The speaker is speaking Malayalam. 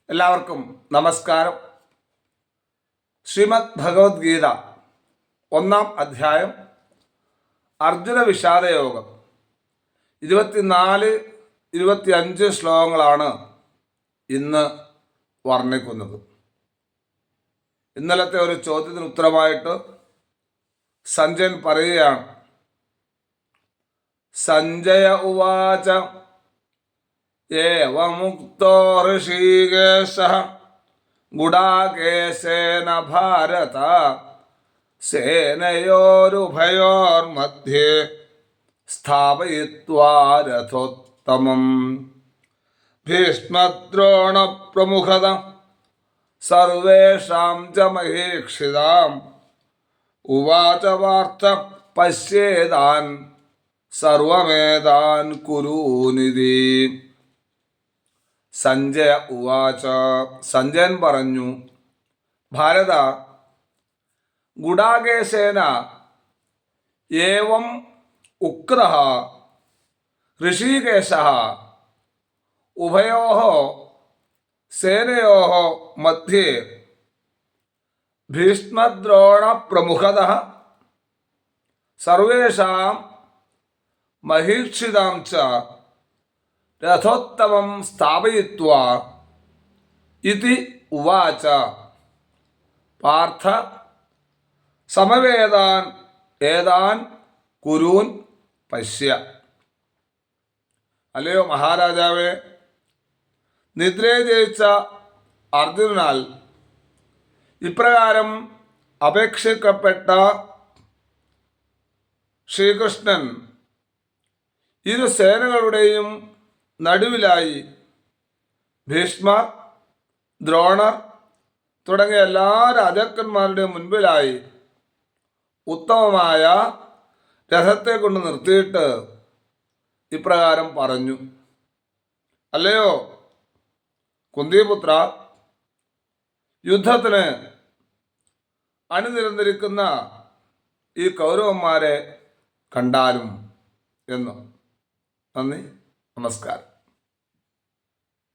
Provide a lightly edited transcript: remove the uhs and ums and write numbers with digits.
എല്ലാവർക്കും നമസ്കാരം. ശ്രീമദ് ഭഗവത്ഗീത 1-ാം അധ്യായം അർജുന വിഷാദയോഗം 24-25 ശ്ലോകങ്ങളാണ് ഇന്ന് വർണ്ണിക്കുന്നത്. ഇന്നലത്തെ ഒരു ചോദ്യത്തിന് ഉത്തരമായിട്ട് സഞ്ജയൻ പറയുകയാണ്. സഞ്ജയ ഉവാച ഏവമുക്തോ ഋഷികേശഃ ഗുഡാകേശേന ഭാരത സേനയോരുഭയോർമധ്യേ സ്ഥാപയിത്വാ രഥോത്തമം ഭീഷ്മദ്രോണപ്രമുഖത സർവേഷാം ച മഹീക്ഷിതാം ഉവാച പാർത്ഥ പശ്യേതാൻ സർവമേതാൻ കുരൂനിധി. സഞ്ജയ ഉവാച, സഞ്ജയൻ പറഞ്ഞു, ഭാരത, ഗുഡാകേശേന ഏവം ഉക്തഃ ഋഷികേശഃ ഉഭയോഃ സേനയോഃ മധ്യേ ഭീഷ്മദ്രോണപ്രമുഖതഃ സർവേഷാം മഹീക്ഷിതാം ച രഥോത്തമം സ്ഥാപയിത്വാ ഇതി ഉവാച പാർത്ഥ സമവേതാൻ ഏതാൻ കുരൂൻ പശ്യ. അല്ലയോ മഹാരാജാവേ, നിദ്രയെ ജയിച്ച അർജുനാൽ ഇപ്രകാരം അപേക്ഷിക്കപ്പെട്ട ശ്രീകൃഷ്ണൻ ഇരു സേനകളുടെയും നടുവിലായി ഭീഷ്മർ, ദ്രോണർ തുടങ്ങിയ എല്ലാ രാജാക്കന്മാരുടെയും മുൻപിലായി ഉത്തമമായ രഥത്തെ കൊണ്ട് നിർത്തിയിട്ട് ഇപ്രകാരം പറഞ്ഞു. അല്ലയോ കുന്തിപുത്ര, യുദ്ധത്തിന് അണിനിരന്നിരിക്കുന്ന ഈ കൗരവന്മാരെ കണ്ടാലും എന്ന്. നന്ദി, നമസ്കാരം.